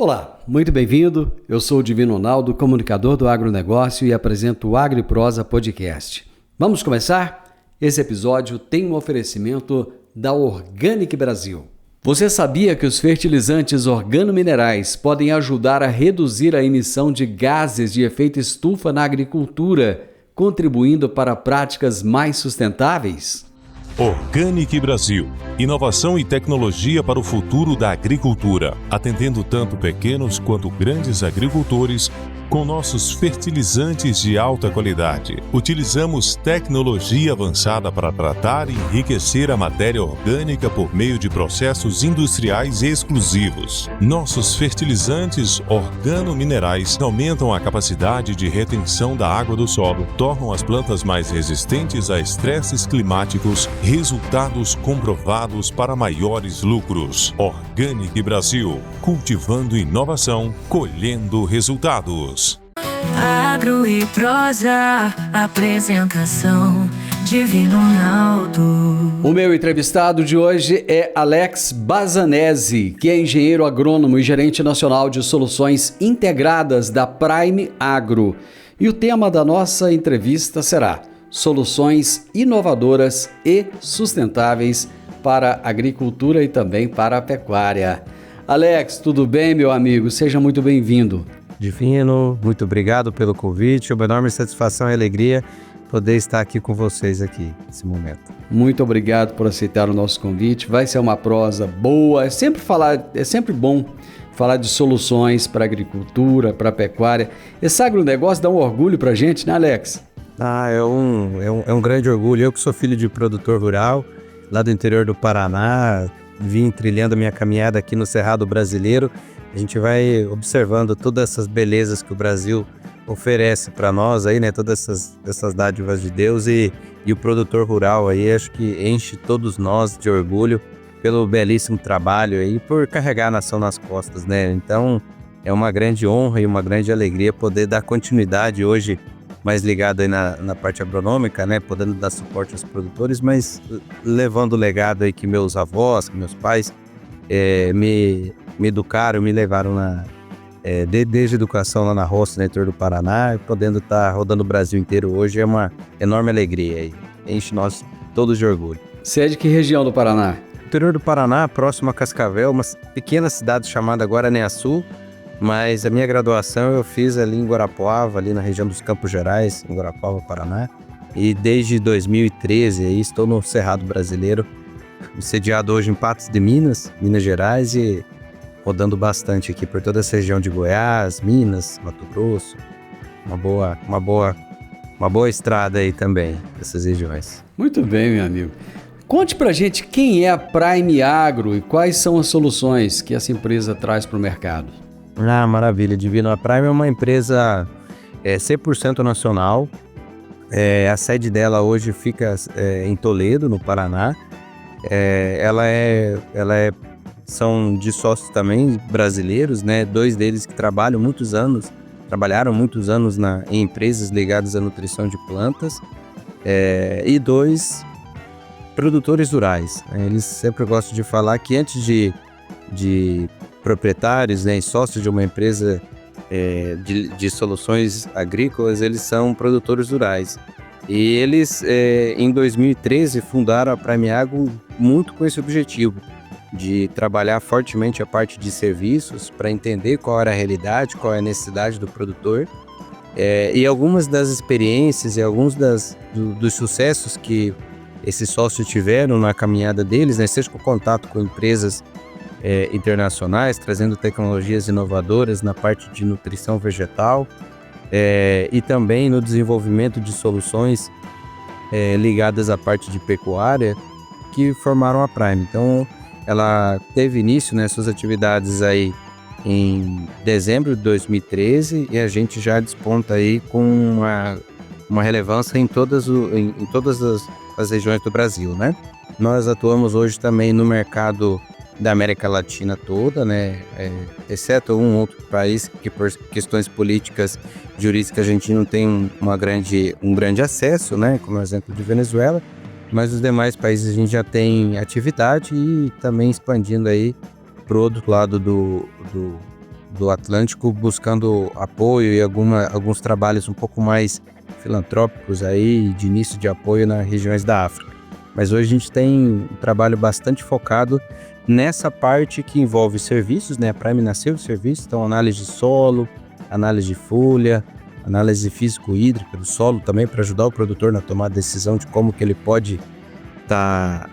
Olá, muito bem-vindo. Eu sou o Divino Ronaldo, comunicador do agronegócio e apresento o AgriProsa Podcast. Vamos começar? Esse episódio tem um oferecimento da Organic Brasil. Você sabia que os fertilizantes organominerais podem ajudar a reduzir a emissão de gases de efeito estufa na agricultura, contribuindo para práticas mais sustentáveis? Organic Brasil. Inovação e tecnologia para o futuro da agricultura, atendendo tanto pequenos quanto grandes agricultores com nossos fertilizantes de alta qualidade. Utilizamos tecnologia avançada para tratar e enriquecer a matéria orgânica por meio de processos industriais exclusivos. Nossos fertilizantes organominerais aumentam a capacidade de retenção da água do solo, tornam as plantas mais resistentes a estresses climáticos, resultados comprovados para maiores lucros. Organic Brasil, cultivando inovação, colhendo resultados. Agro e Prosa, apresentação Divino Ronaldo. O meu entrevistado de hoje é Alex Basanese, que é engenheiro agrônomo e gerente nacional de soluções integradas da Prime Agro. E o tema da nossa entrevista será soluções inovadoras e sustentáveis para a agricultura e também para a pecuária. Alex, tudo bem, meu amigo? Seja muito bem-vindo. Divino, muito obrigado pelo convite, uma enorme satisfação e alegria poder estar aqui com vocês aqui nesse momento. Muito obrigado por aceitar o nosso convite, vai ser uma prosa boa, é sempre bom falar de soluções para a agricultura, para a pecuária. Esse agronegócio dá um orgulho para a gente, né, Alex? É um grande orgulho, eu que sou filho de produtor rural, lá do interior do Paraná, vim trilhando a minha caminhada aqui no Cerrado Brasileiro. A gente vai observando todas essas belezas que o Brasil oferece para nós aí, né? Todas essas dádivas de Deus e o produtor rural aí, acho que enche todos nós de orgulho pelo belíssimo trabalho aí, por carregar a nação nas costas, né? Então, é uma grande honra e uma grande alegria poder dar continuidade hoje, mais ligado aí na parte agronômica, né? Podendo dar suporte aos produtores, mas levando o legado aí que meus avós, que meus pais me educaram, me levaram desde a educação lá na roça, no interior do Paraná, e podendo estar rodando o Brasil inteiro hoje é uma enorme alegria e enche nós todos de orgulho. Você é de que região do Paraná? Interior do Paraná, próximo a Cascavel, uma pequena cidade chamada Guaranéaçu, mas a minha graduação eu fiz ali em Guarapuava, ali na região dos Campos Gerais, em Guarapuava, Paraná, e desde 2013 aí estou no Cerrado Brasileiro, sediado hoje em Patos de Minas Gerais, e rodando bastante aqui por toda essa região de Goiás, Minas, Mato Grosso. Uma boa estrada aí também, dessas regiões. Muito bem, meu amigo. Conte pra gente quem é a Prime Agro e quais são as soluções que essa empresa traz para o mercado. Maravilha, Divino. A Prime é uma empresa 100% nacional. A sede dela hoje fica em Toledo, no Paraná. São de sócios também brasileiros, né? 2 deles que trabalharam muitos anos em empresas ligadas à nutrição de plantas, e 2 produtores rurais, né? Eles sempre gostam de falar que antes de proprietários, né, e sócios de uma empresa de soluções agrícolas, eles são produtores rurais. E eles, em 2013, fundaram a Prime Agro muito com esse objetivo, de trabalhar fortemente a parte de serviços para entender qual era a realidade, qual é a necessidade do produtor, e algumas das experiências e alguns dos sucessos que esses sócios tiveram na caminhada deles, né, seja com contato com empresas internacionais, trazendo tecnologias inovadoras na parte de nutrição vegetal, e também no desenvolvimento de soluções ligadas à parte de pecuária, que formaram a Prime. Então, ela teve início, né, suas atividades aí em dezembro de 2013 e a gente já desponta aí com uma relevância em todas as regiões do Brasil, né? Nós atuamos hoje também no mercado da América Latina toda, né? Exceto um outro país que por questões políticas jurídicas a gente não tem um grande acesso, né? Como o exemplo de Venezuela. Mas os demais países a gente já tem atividade e também expandindo aí para o outro lado do Atlântico buscando apoio e alguns trabalhos um pouco mais filantrópicos aí, de início de apoio nas regiões da África. Mas hoje a gente tem um trabalho bastante focado nessa parte que envolve serviços, né? A Prime nasceu de serviços, então análise de solo, análise de folha, análise físico-hídrica do solo também, para ajudar o produtor na tomada de decisão de como que ele pode estar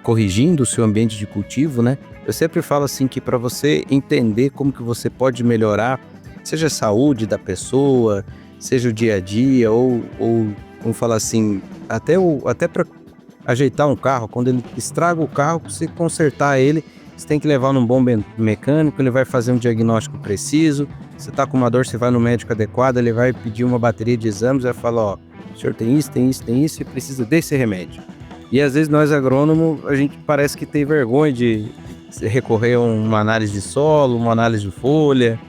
corrigindo o seu ambiente de cultivo, né? Eu sempre falo assim que para você entender como que você pode melhorar, seja a saúde da pessoa, seja o dia a dia, ou como falar assim, até para ajeitar um carro, quando ele estraga o carro, para você consertar ele, você tem que levar num bom mecânico, ele vai fazer um diagnóstico preciso. Você está com uma dor, você vai no médico adequado, ele vai pedir uma bateria de exames, vai falar, ó, o senhor tem isso, e precisa desse remédio. E às vezes nós agrônomos, a gente parece que tem vergonha de recorrer a uma análise de solo, uma análise de folha.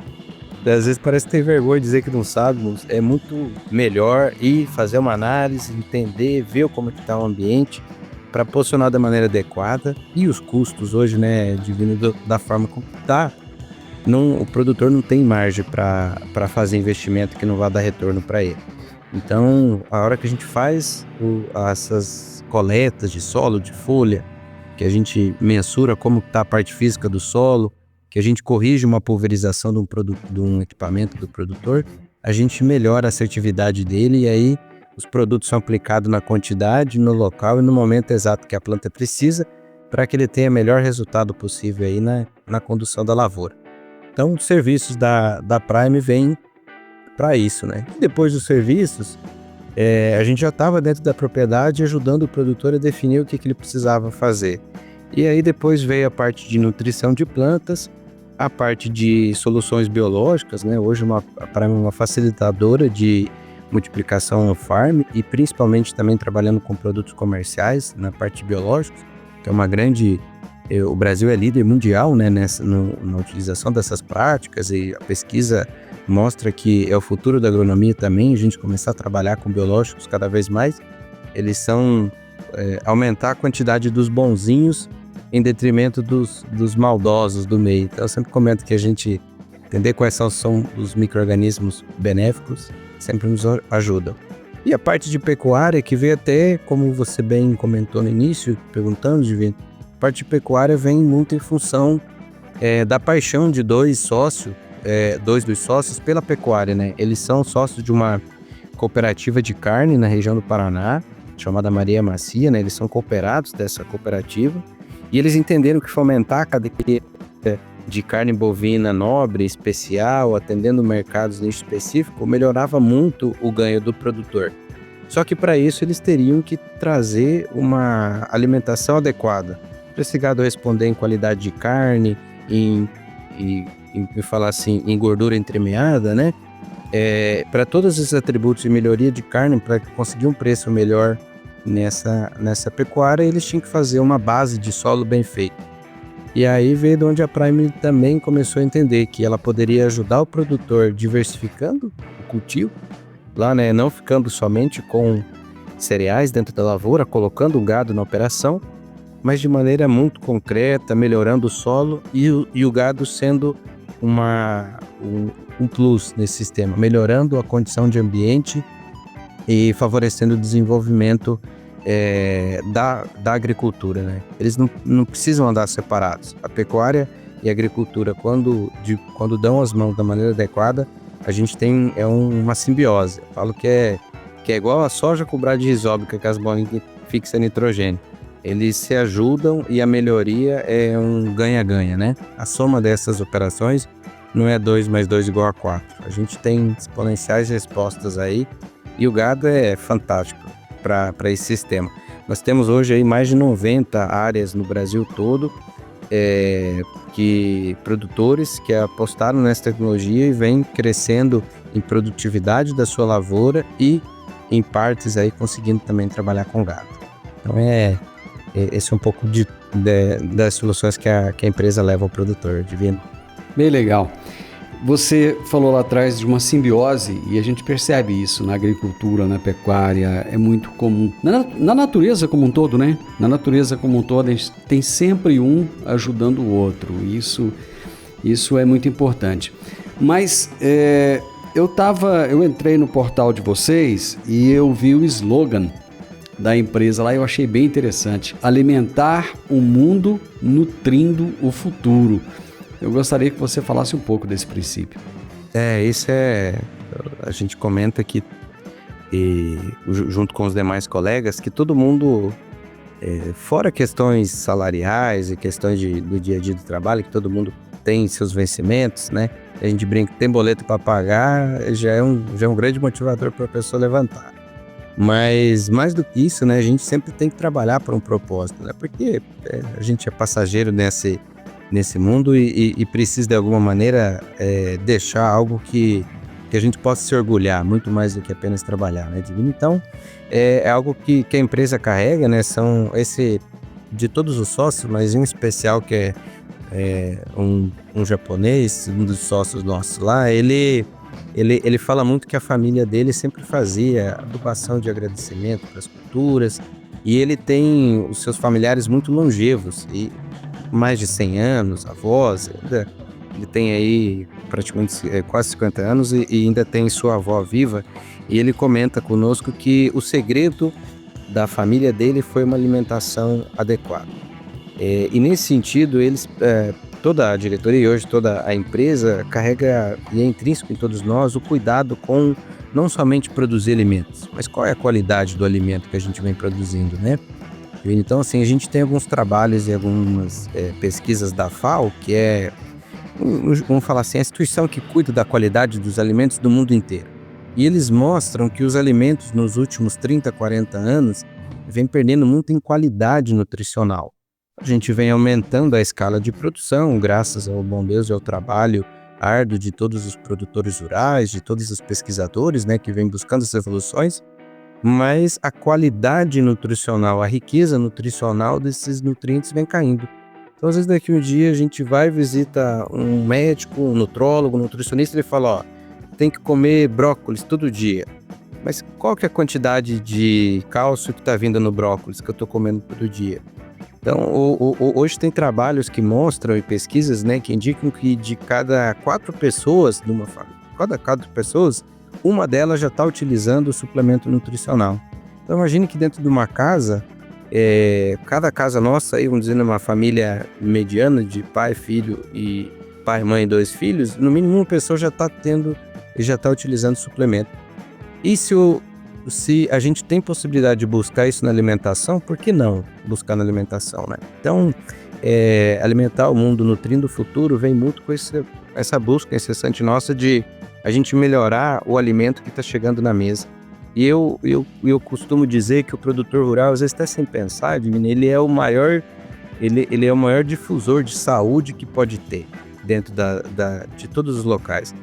Às vezes parece que tem vergonha de dizer que não sabe, mas é muito melhor ir fazer uma análise, entender, ver como está o ambiente, para posicionar da maneira adequada. E os custos hoje, né, vindo da forma como está, o produtor não tem margem para fazer investimento que não vai dar retorno para ele. Então, a hora que a gente faz essas coletas de solo, de folha, que a gente mensura como está a parte física do solo, que a gente corrige uma pulverização de um equipamento do produtor, a gente melhora a assertividade dele e aí os produtos são aplicados na quantidade, no local e no momento exato que a planta precisa para que ele tenha o melhor resultado possível aí na condução da lavoura. Então, os serviços da Prime vêm para isso, né? E depois dos serviços, a gente já estava dentro da propriedade ajudando o produtor a definir o que ele precisava fazer. E aí depois veio a parte de nutrição de plantas, a parte de soluções biológicas, né? Hoje a Prime é uma facilitadora de multiplicação no farm e principalmente também trabalhando com produtos comerciais na parte biológica, que é uma grande... O Brasil é líder mundial, né, na utilização dessas práticas e a pesquisa mostra que é o futuro da agronomia também, a gente começar a trabalhar com biológicos cada vez mais. Eles são aumentar a quantidade dos bonzinhos em detrimento dos maldosos do meio. Então eu sempre comento que a gente entender quais são os micro-organismos benéficos sempre nos ajudam. E a parte de pecuária que veio até, como você bem comentou no início, perguntando, Divino, a parte de pecuária vem muito em função da paixão de dois dos sócios pela pecuária, né? Eles são sócios de uma cooperativa de carne na região do Paraná, chamada Maria Macia, né? Eles são cooperados dessa cooperativa e eles entenderam que fomentar a cadeia de carne bovina nobre, especial, atendendo mercados nicho específico, melhorava muito o ganho do produtor. Só que para isso eles teriam que trazer uma alimentação adequada para esse gado responder em qualidade de carne, em gordura entremeada, né? Para todos esses atributos de melhoria de carne, para conseguir um preço melhor nessa pecuária, eles tinham que fazer uma base de solo bem feita. E aí veio de onde a Prime também começou a entender que ela poderia ajudar o produtor diversificando o cultivo, lá, né? Não ficando somente com cereais dentro da lavoura, colocando o gado na operação, mas de maneira muito concreta, melhorando o solo e o gado sendo um plus nesse sistema, melhorando a condição de ambiente e favorecendo o desenvolvimento da agricultura, né? Eles não precisam andar separados. A pecuária e a agricultura, quando dão as mãos da maneira adequada, a gente tem uma simbiose. Eu falo que é igual a soja com brade rizóbica, que as bolinhas fixam nitrogênio. Eles se ajudam e a melhoria é um ganha-ganha, né? A soma dessas operações não é 2 mais 2 igual a 4. A gente tem exponenciais respostas aí e o gado é fantástico para esse sistema. Nós temos hoje aí mais de 90 áreas no Brasil todo, produtores que apostaram nessa tecnologia e vêm crescendo em produtividade da sua lavoura e em partes aí conseguindo também trabalhar com gado. Então esse é um pouco das soluções que a empresa leva ao produtor, Divino. Bem legal. Você falou lá atrás de uma simbiose e a gente percebe isso na agricultura, na pecuária, é muito comum. Na natureza como um todo, né? Na natureza como um todo, a gente tem sempre um ajudando o outro. Isso Isso é muito importante. Mas eu entrei no portal de vocês e eu vi o slogan da empresa lá, eu achei bem interessante: alimentar o mundo nutrindo o futuro. Eu gostaria que você falasse um pouco desse princípio. A gente comenta que, junto com os demais colegas, que todo mundo, fora questões salariais e questões do dia a dia do trabalho, que todo mundo tem seus vencimentos, né? A gente brinca que tem boleto para pagar, já é um grande motivador para a pessoa levantar. Mas mais do que isso, né? A gente sempre tem que trabalhar para um propósito, né? Porque a gente é passageiro nesse mundo e precisa de alguma maneira deixar algo que a gente possa se orgulhar, muito mais do que apenas trabalhar, né, Divino? Então, é algo que a empresa carrega, né? São de todos os sócios, mas em especial que é um japonês, um dos sócios nossos lá, ele fala muito que a família dele sempre fazia adubação de agradecimento para as culturas, e ele tem os seus familiares muito longevos, e mais de 100 anos, avós, ele tem aí praticamente quase 50 anos e ainda tem sua avó viva, e ele comenta conosco que o segredo da família dele foi uma alimentação adequada. E nesse sentido, toda a diretoria e hoje toda a empresa carrega, e é intrínseco em todos nós, o cuidado com não somente produzir alimentos, mas qual é a qualidade do alimento que a gente vem produzindo, né? Então, assim, a gente tem alguns trabalhos e algumas pesquisas da FAO, que vamos falar assim, a instituição que cuida da qualidade dos alimentos do mundo inteiro. E eles mostram que os alimentos nos últimos 30, 40 anos vêm perdendo muito em qualidade nutricional. A gente vem aumentando a escala de produção, graças ao bom Deus e ao trabalho árduo de todos os produtores rurais, de todos os pesquisadores, né, que vêm buscando essas evoluções, mas a qualidade nutricional, a riqueza nutricional desses nutrientes vem caindo. Então, às vezes, daqui um dia a gente vai visita um médico, um nutrólogo, um nutricionista, ele fala, tem que comer brócolis todo dia. Mas qual que é a quantidade de cálcio que está vindo no brócolis que eu estou comendo todo dia? Então, hoje tem trabalhos que mostram e pesquisas, né, que indicam que de cada 4 pessoas numa família, cada 4 pessoas, uma delas já está utilizando o suplemento nutricional. Então, imagine que dentro de uma casa, cada casa nossa, aí, vamos dizer, uma família mediana de pai, filho e pai, mãe e 2 filhos, no mínimo uma pessoa já está utilizando suplemento. E se a gente tem possibilidade de buscar isso na alimentação, por que não buscar na alimentação, né? Então, alimentar o mundo nutrindo o futuro vem muito com essa busca incessante nossa de a gente melhorar o alimento que está chegando na mesa. E eu costumo dizer que o produtor rural, às vezes até sem pensar, ele é o maior difusor de saúde que pode ter dentro de todos os locais.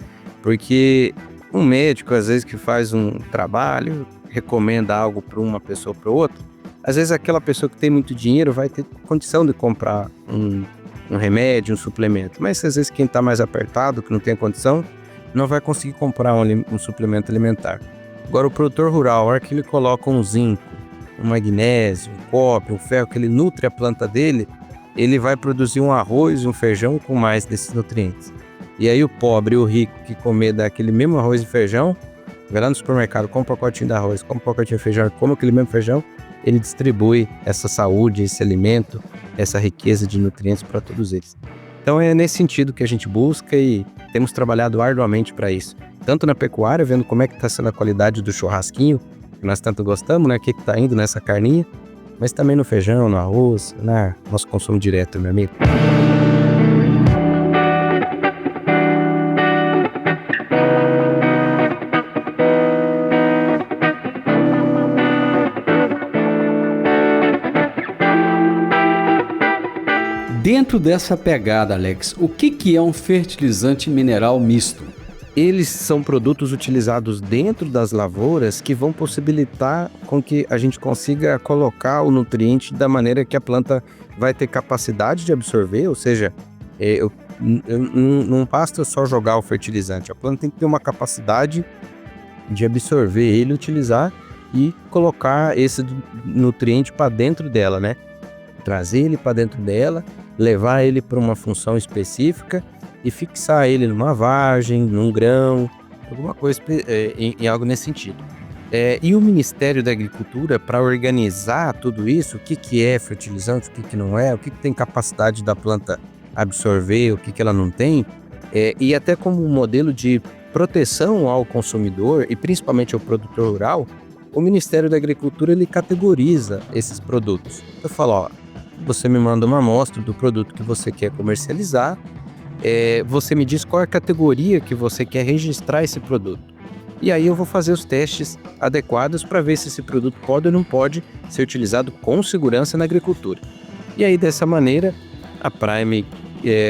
Porque um médico, às vezes, que faz um trabalho, recomenda algo para uma pessoa ou para outra, às vezes aquela pessoa que tem muito dinheiro vai ter condição de comprar um remédio, um suplemento. Mas às vezes quem está mais apertado, que não tem condição, não vai conseguir comprar um suplemento alimentar. Agora o produtor rural, a hora que ele coloca um zinco, um magnésio, um cobre, um ferro, que ele nutre a planta dele, ele vai produzir um arroz e um feijão com mais desses nutrientes. E aí o pobre e o rico que comer daquele mesmo arroz e feijão, vai lá no supermercado, compra um pacotinho de arroz, compra um pacotinho de feijão, come aquele mesmo feijão, ele distribui essa saúde, esse alimento, essa riqueza de nutrientes para todos eles. Então é nesse sentido que a gente busca e temos trabalhado arduamente para isso. Tanto na pecuária, vendo como é que está sendo a qualidade do churrasquinho, que nós tanto gostamos, né? O que está indo nessa carninha, mas também no feijão, no arroz, no nosso consumo direto, meu amigo. Dentro dessa pegada, Alex, o que é um fertilizante mineral misto? Eles são produtos utilizados dentro das lavouras que vão possibilitar com que a gente consiga colocar o nutriente da maneira que a planta vai ter capacidade de absorver, ou seja, não basta só jogar o fertilizante, a planta tem que ter uma capacidade de absorver ele, utilizar e colocar esse nutriente para dentro dela, né? Trazer ele para dentro dela, levar ele para uma função específica e fixar ele numa vagem, num grão, alguma coisa em algo nesse sentido. E o Ministério da Agricultura, para organizar tudo isso, o que é fertilizante, o que não é, o que tem capacidade da planta absorver, o que ela não tem, e até como um modelo de proteção ao consumidor e principalmente ao produtor rural, o Ministério da Agricultura ele categoriza esses produtos. Eu falo, ó, você me manda uma amostra do produto que você quer comercializar, você me diz qual é a categoria que você quer registrar esse produto. E aí eu vou fazer os testes adequados para ver se esse produto pode ou não pode ser utilizado com segurança na agricultura. E aí dessa maneira, a Prime,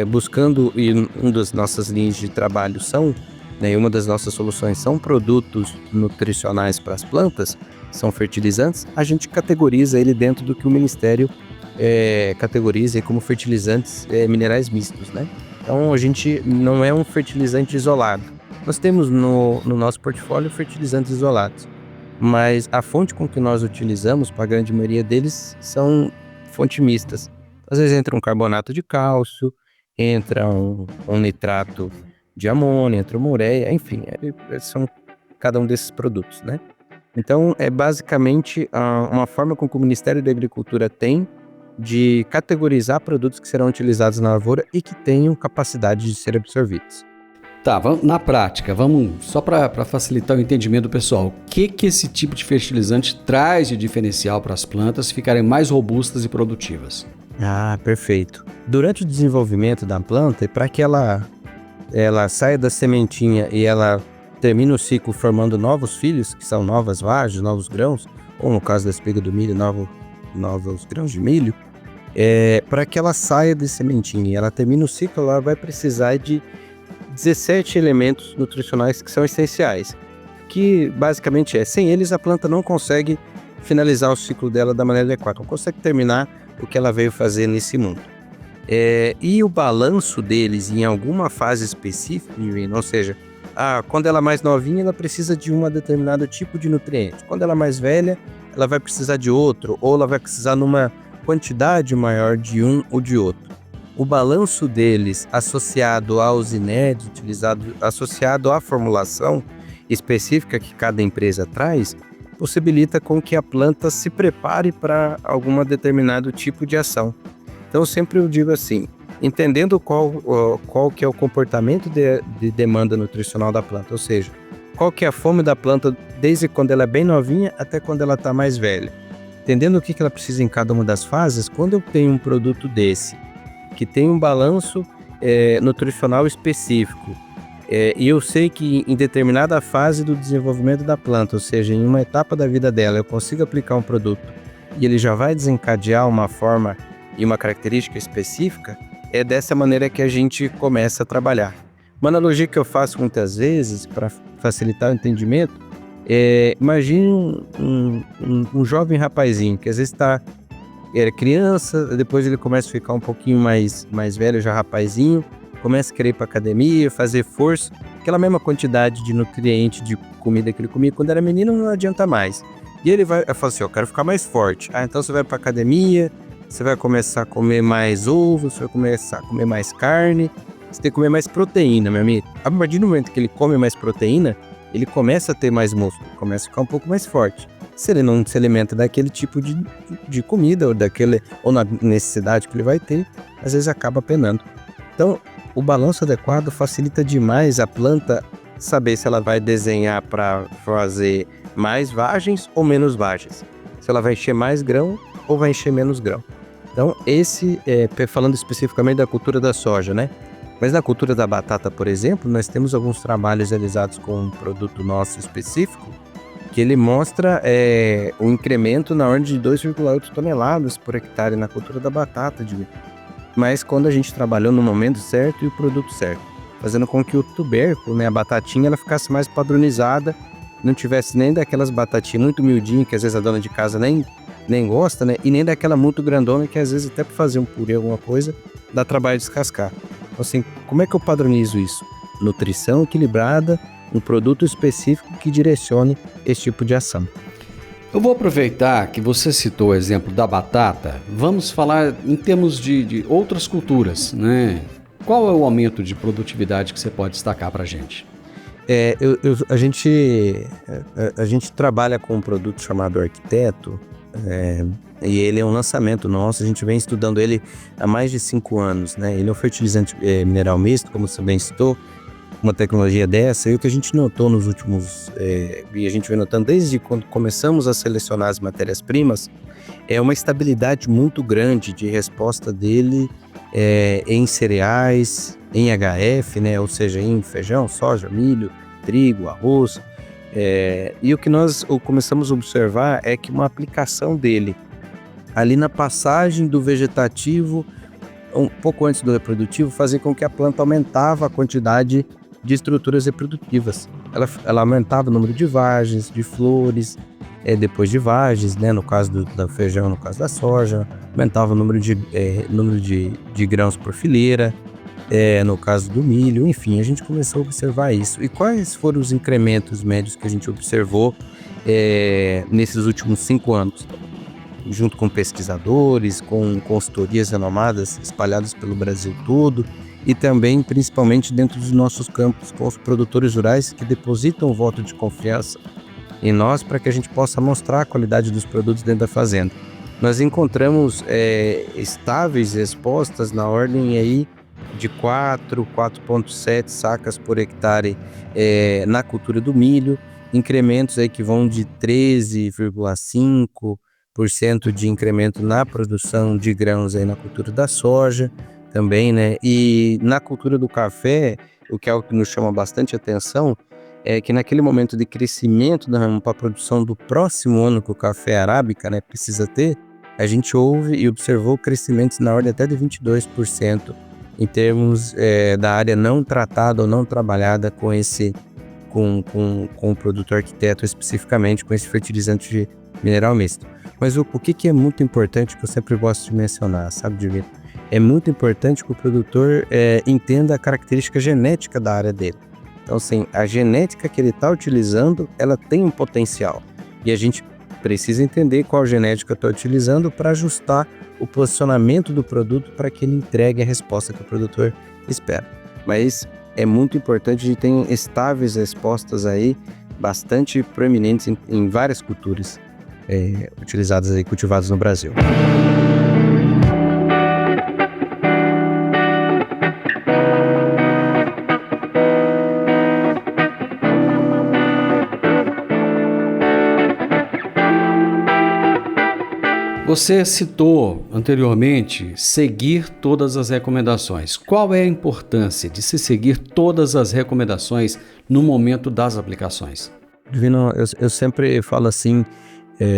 buscando, e uma das nossas linhas de trabalho uma das nossas soluções são produtos nutricionais para as plantas, são fertilizantes, a gente categoriza ele dentro do que o Ministério categoriza como fertilizantes minerais mistos, né? Então a gente não é um fertilizante isolado. Nós temos no nosso portfólio fertilizantes isolados, mas a fonte com que nós utilizamos, para a grande maioria deles, são fontes mistas. Às vezes entra um carbonato de cálcio, entra um nitrato de amônia, entra uma ureia, enfim, são cada um desses produtos, né? Então, é basicamente uma forma com que o Ministério da Agricultura tem de categorizar produtos que serão utilizados na lavoura e que tenham capacidade de ser absorvidos. Tá, na prática, vamos só para facilitar o entendimento do pessoal. O que esse tipo de fertilizante traz de diferencial para as plantas ficarem mais robustas e produtivas? Ah, perfeito. Durante o desenvolvimento da planta, para que ela saia da sementinha e ela termine o ciclo formando novos filhos, que são novas vagens, novos grãos, ou no caso da espiga do milho, novos grãos de milho, para que ela saia de sementinha e ela termine o ciclo, ela vai precisar de 17 elementos nutricionais que são essenciais, que basicamente sem eles a planta não consegue finalizar o ciclo dela da maneira adequada, não consegue terminar o que ela veio fazer nesse mundo. E o balanço deles em alguma fase específica, ou seja, quando ela é mais novinha ela precisa de um determinado tipo de nutriente, quando ela é mais velha ela vai precisar de outro, ou ela vai precisar numa quantidade maior de um ou de outro. O balanço deles associado aos inéditos utilizados, associado à formulação específica que cada empresa traz, possibilita com que a planta se prepare para algum determinado tipo de ação. Então sempre eu digo assim, entendendo qual que é o comportamento de demanda nutricional da planta, ou seja, qual que é a fome da planta desde quando ela é bem novinha até quando ela está mais velha. Entendendo o que ela precisa em cada uma das fases, quando eu tenho um produto desse, que tem um balanço nutricional específico, e eu sei que em determinada fase do desenvolvimento da planta, ou seja, em uma etapa da vida dela, eu consigo aplicar um produto e ele já vai desencadear uma forma e uma característica específica, é dessa maneira que a gente começa a trabalhar. Uma analogia que eu faço muitas vezes para facilitar o entendimento, imagine um jovem rapazinho que às vezes era criança, depois ele começa a ficar um pouquinho mais velho, já rapazinho, começa a querer ir para academia, fazer força, aquela mesma quantidade de nutriente, de comida que ele comia quando era menino não adianta mais. E ele vai falar assim, eu quero ficar mais forte. Então você vai para academia, você vai começar a comer mais ovo, você vai começar a comer mais carne, você tem que comer mais proteína, meu amigo. A partir do momento que ele come mais proteína, ele começa a ter mais músculo, começa a ficar um pouco mais forte. Se ele não se alimenta daquele tipo de comida ou na necessidade que ele vai ter, às vezes acaba penando. Então, o balanço adequado facilita demais a planta saber se ela vai desenhar para fazer mais vagens ou menos vagens. Se ela vai encher mais grão ou vai encher menos grão. Então, falando especificamente da cultura da soja, né? Mas na cultura da batata, por exemplo, nós temos alguns trabalhos realizados com um produto nosso específico, que ele mostra um incremento na ordem de 2,8 toneladas por hectare na cultura da batata, mas quando a gente trabalhou no momento certo e o produto certo, fazendo com que o tubérculo, a batatinha, ela ficasse mais padronizada, não tivesse nem daquelas batatinhas muito miudinhas, que às vezes a dona de casa nem gosta, né? E nem daquela muito grandona, que às vezes até para fazer um purê, alguma coisa, dá trabalho de descascar. Então, assim, como é que eu padronizo isso? Nutrição equilibrada, um produto específico que direcione esse tipo de ação. Eu vou aproveitar que você citou o exemplo da batata, vamos falar em termos de outras culturas, né? Qual é o aumento de produtividade que você pode destacar para a gente? A gente trabalha com um produto chamado Arquiteto, e ele é um lançamento nosso. A gente vem estudando ele há mais de 5 anos, né? Ele é um fertilizante mineral misto, como você bem citou, uma tecnologia dessa. E o que a gente notou nos últimos, e a gente vem notando desde quando começamos a selecionar as matérias-primas, é uma estabilidade muito grande de resposta dele em cereais, em HF, né? Ou seja, em feijão, soja, milho, trigo, arroz. E o que nós começamos a observar é que uma aplicação dele ali na passagem do vegetativo, um pouco antes do reprodutivo, fazia com que a planta aumentava a quantidade de estruturas reprodutivas. Ela aumentava o número de vagens, de flores, depois de vagens, né? No caso do feijão, no caso da soja, aumentava o número de grãos por fileira, no caso do milho. Enfim, a gente começou a observar isso. E quais foram os incrementos médios que a gente observou nesses últimos 5 anos? Junto com pesquisadores, com consultorias renomadas espalhadas pelo Brasil todo, e também, principalmente, dentro dos nossos campos, com os produtores rurais que depositam o voto de confiança em nós para que a gente possa mostrar a qualidade dos produtos dentro da fazenda. Nós encontramos estáveis respostas na ordem aí de 4,7 sacas por hectare na cultura do milho, incrementos aí que vão de 13,5% de incremento na produção de grãos aí na cultura da soja também, né? E na cultura do café, o que é algo que nos chama bastante atenção é que naquele momento de crescimento para a produção do próximo ano que o café arábica, né, precisa ter, a gente ouve e observou crescimentos na ordem até de 22% em termos da área não tratada ou não trabalhada com o produto Arquiteto, especificamente com esse fertilizante mineral misto. Mas o que é muito importante, que eu sempre gosto de mencionar, sabe, Divino? É muito importante que o produtor entenda a característica genética da área dele. Então, assim, a genética que ele está utilizando, ela tem um potencial. E a gente precisa entender qual genética está utilizando para ajustar o posicionamento do produto para que ele entregue a resposta que o produtor espera. Mas é muito importante de ter estáveis respostas aí, bastante proeminentes em várias culturas utilizadas e cultivadas no Brasil. Você citou anteriormente seguir todas as recomendações. Qual é a importância de se seguir todas as recomendações no momento das aplicações? Divino, eu sempre falo assim,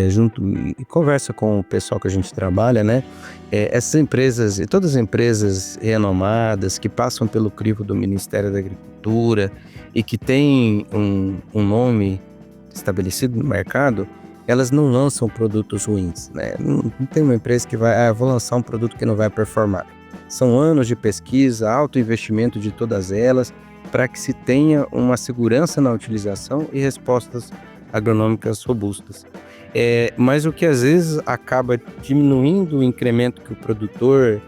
junto e conversa com o pessoal que a gente trabalha, né? Essas empresas, e todas as empresas renomadas que passam pelo crivo do Ministério da Agricultura e que têm um nome estabelecido no mercado, elas não lançam produtos ruins, né? Não tem uma empresa que vai, vou lançar um produto que não vai performar. São anos de pesquisa, alto investimento de todas elas, para que se tenha uma segurança na utilização e respostas agronômicas robustas. Mas o que às vezes acaba diminuindo o incremento que o produtor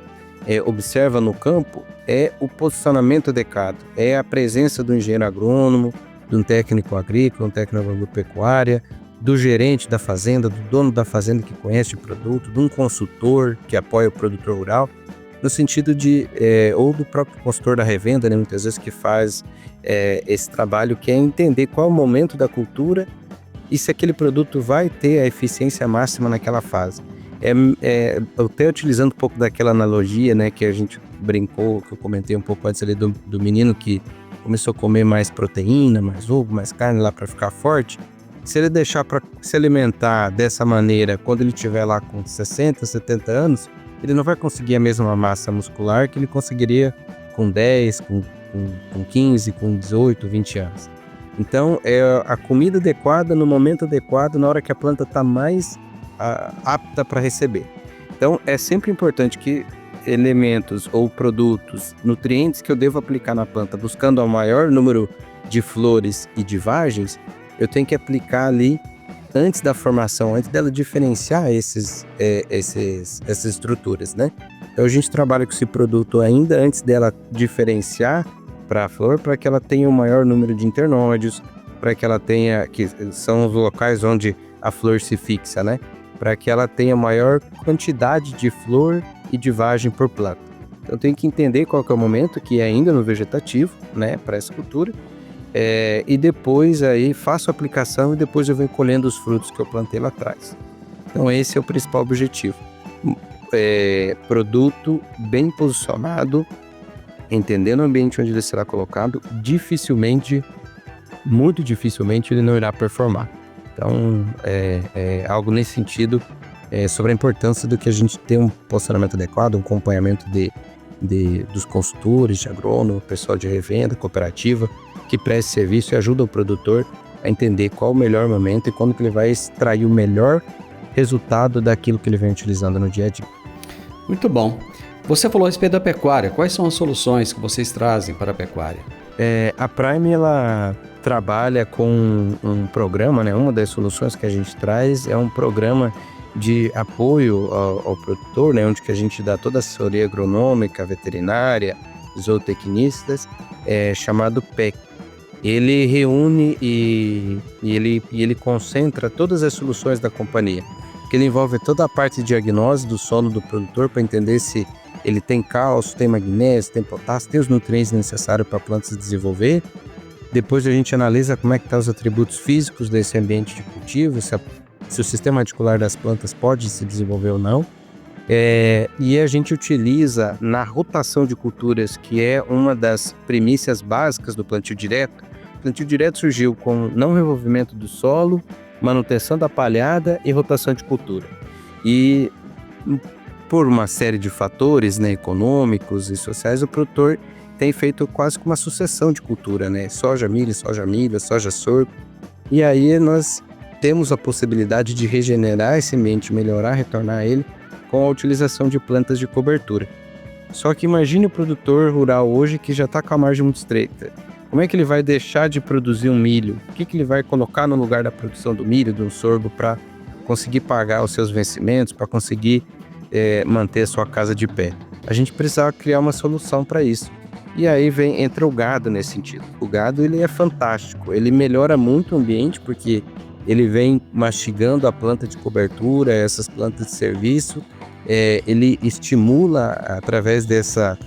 observa no campo é o posicionamento adequado, é a presença do engenheiro agrônomo, de um técnico agrícola, um técnico agropecuária, do gerente da fazenda, do dono da fazenda que conhece o produto, de um consultor que apoia o produtor rural, no sentido de, ou do próprio consultor da revenda, né, muitas vezes que faz esse trabalho, que é entender qual é o momento da cultura e se aquele produto vai ter a eficiência máxima naquela fase. Até utilizando um pouco daquela analogia, né, que a gente brincou, que eu comentei um pouco antes ali do menino que começou a comer mais proteína, mais ovo, mais carne lá para ficar forte. Se ele deixar para se alimentar dessa maneira, quando ele estiver lá com 60, 70 anos, ele não vai conseguir a mesma massa muscular que ele conseguiria com 10, com 15, com 18, 20 anos. Então, é a comida adequada, no momento adequado, na hora que a planta está mais apta para receber. Então, é sempre importante que elementos ou produtos, nutrientes que eu devo aplicar na planta, buscando o maior número de flores e de vagens, eu tenho que aplicar ali antes da formação, antes dela diferenciar essas estruturas, né? Então a gente trabalha com esse produto ainda antes dela diferenciar para a flor, para que ela tenha o maior número de internódios, para que ela tenha, que são os locais onde a flor se fixa, né? Para que ela tenha maior quantidade de flor e de vagem por planta. Então tem que entender qual que é o momento, que é ainda no vegetativo, né, para essa cultura, e depois aí faço a aplicação e depois eu venho colhendo os frutos que eu plantei lá atrás. Então esse é o principal objetivo. Produto bem posicionado, entendendo o ambiente onde ele será colocado, muito dificilmente ele não irá performar. Então algo nesse sentido, sobre a importância do que a gente ter um posicionamento adequado, um acompanhamento dos consultores, de agrônomo, pessoal de revenda, cooperativa, que preste serviço e ajuda o produtor a entender qual o melhor momento e quando que ele vai extrair o melhor resultado daquilo que ele vem utilizando no dia a dia. Muito bom. Você falou a respeito da pecuária. Quais são as soluções que vocês trazem para a pecuária? A Prime, ela trabalha com um programa, né? Uma das soluções que a gente traz é um programa de apoio ao produtor, né? Onde que a gente dá toda a assessoria agronômica, veterinária, zootecnistas, chamado PEC. Ele reúne e ele concentra todas as soluções da companhia, que ele envolve toda a parte de diagnose do solo do produtor para entender se ele tem cálcio, tem magnésio, tem potássio, tem os nutrientes necessários para a planta se desenvolver. Depois a gente analisa como é que estão os atributos físicos desse ambiente de cultivo, se o sistema articular das plantas pode se desenvolver ou não. E a gente utiliza na rotação de culturas, que é uma das premissas básicas do plantio direto. O plantio direto surgiu com não revolvimento do solo, manutenção da palhada e rotação de cultura. E por uma série de fatores, né, econômicos e sociais, o produtor tem feito quase que uma sucessão de cultura, né? Soja, milho, soja, sorgo. E aí nós temos a possibilidade de regenerar esse ambiente, melhorar, retornar ele com a utilização de plantas de cobertura. Só que imagine o produtor rural hoje que já está com a margem muito estreita. Como é que ele vai deixar de produzir um milho? O que ele vai colocar no lugar da produção do milho, do sorgo, para conseguir pagar os seus vencimentos, para conseguir manter a sua casa de pé? A gente precisava criar uma solução para isso. E aí entra o gado nesse sentido. O gado, ele é fantástico, ele melhora muito o ambiente, porque ele vem mastigando a planta de cobertura, essas plantas de serviço, ele estimula, através dessa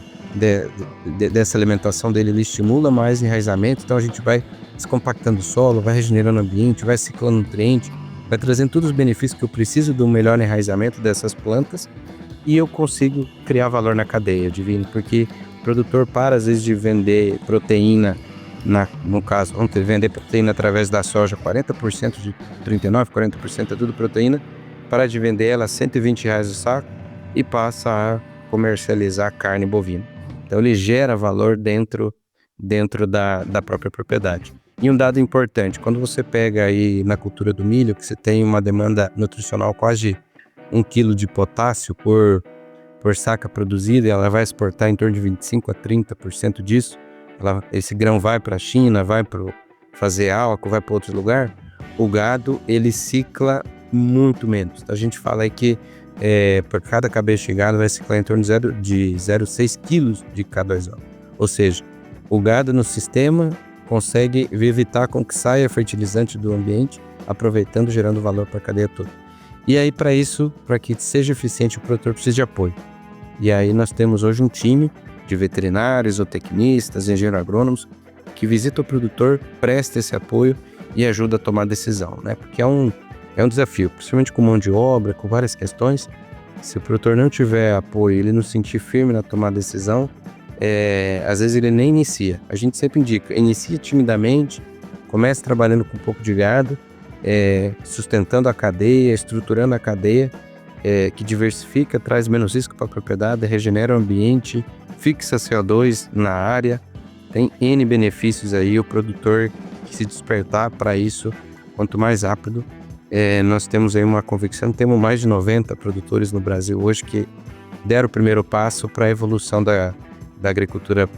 alimentação dele, ele estimula mais enraizamento, então a gente vai descompactando o solo, vai regenerando o ambiente, vai ciclando nutriente, vai trazendo todos os benefícios que eu preciso do melhor enraizamento dessas plantas, e eu consigo criar valor na cadeia, Divino, porque o produtor para, às vezes, de vender proteína, no caso, vamos vender proteína através da soja, 40% de 39%, 40% é tudo proteína, para de vender ela a R$120 o saco e passa a comercializar carne bovina. Então ele gera valor dentro da própria propriedade. E um dado importante, quando você pega aí na cultura do milho, que você tem uma demanda nutricional quase 1 kg de potássio por saca produzida, e ela vai exportar em torno de 25% a 30% disso, esse grão vai para a China, vai para fazer álcool, vai para outro lugar, o gado ele cicla muito menos. A gente fala aí que por cada cabeça de gado vai ciclar em torno de 0,6 kg de K2O. Ou seja, o gado no sistema consegue evitar com que saia fertilizante do ambiente, aproveitando, gerando valor para a cadeia toda. E aí, para isso, para que seja eficiente, o produtor precisa de apoio. E aí nós temos hoje um time de veterinários, zootecnistas, engenheiros agrônomos, que visita o produtor, presta esse apoio e ajuda a tomar decisão, né? Porque é um desafio, principalmente com mão de obra, com várias questões. Se o produtor não tiver apoio, ele não se sentir firme na tomada de decisão, às vezes ele nem inicia. A gente sempre indica, inicia timidamente, comece trabalhando com um pouco de gado, sustentando a cadeia, estruturando a cadeia, que diversifica, traz menos risco para a propriedade, regenera o ambiente, fixa CO2 na área, tem N benefícios aí. O produtor que se despertar para isso, quanto mais rápido, nós temos aí uma convicção, temos mais de 90 produtores no Brasil hoje que deram o primeiro passo para a evolução da agricultura,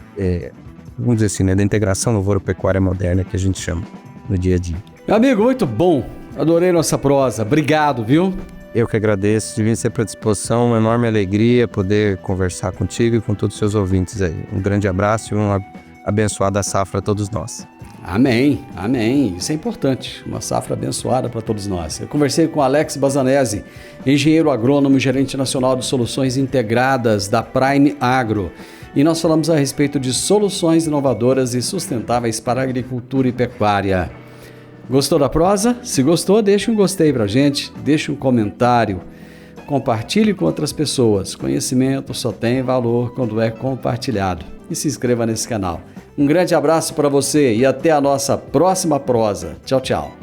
vamos dizer assim, né, da integração lavoura-pecuária moderna, que a gente chama no dia a dia. Meu amigo, muito bom, adorei nossa prosa, obrigado, viu? Eu que agradeço, Divino, sempre à disposição, uma enorme alegria poder conversar contigo e com todos os seus ouvintes aí. Um grande abraço e uma abençoada safra a todos nós. Amém, amém. Isso é importante, uma safra abençoada para todos nós. Eu conversei com Alex Bazanese, engenheiro agrônomo e gerente nacional de soluções integradas da Prime Agro. E nós falamos a respeito de soluções inovadoras e sustentáveis para a agricultura e pecuária. Gostou da prosa? Se gostou, deixa um gostei pra gente, deixa um comentário, compartilhe com outras pessoas. Conhecimento só tem valor quando é compartilhado. E se inscreva nesse canal. Um grande abraço para você e até a nossa próxima prosa. Tchau, tchau.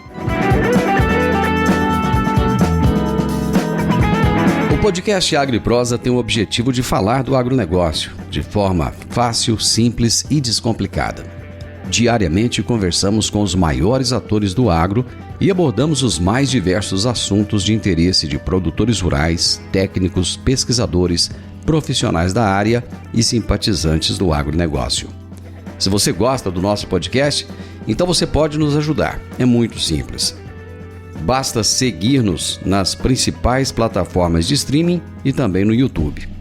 O podcast Agro e Prosa tem o objetivo de falar do agronegócio de forma fácil, simples e descomplicada. Diariamente conversamos com os maiores atores do agro e abordamos os mais diversos assuntos de interesse de produtores rurais, técnicos, pesquisadores, profissionais da área e simpatizantes do agronegócio. Se você gosta do nosso podcast, então você pode nos ajudar. É muito simples. Basta seguir-nos nas principais plataformas de streaming e também no YouTube.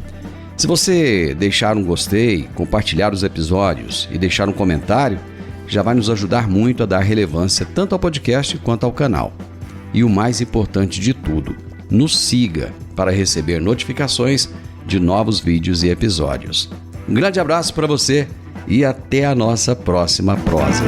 Se você deixar um gostei, compartilhar os episódios e deixar um comentário, já vai nos ajudar muito a dar relevância tanto ao podcast quanto ao canal. E o mais importante de tudo, nos siga para receber notificações de novos vídeos e episódios. Um grande abraço para você e até a nossa próxima prosa.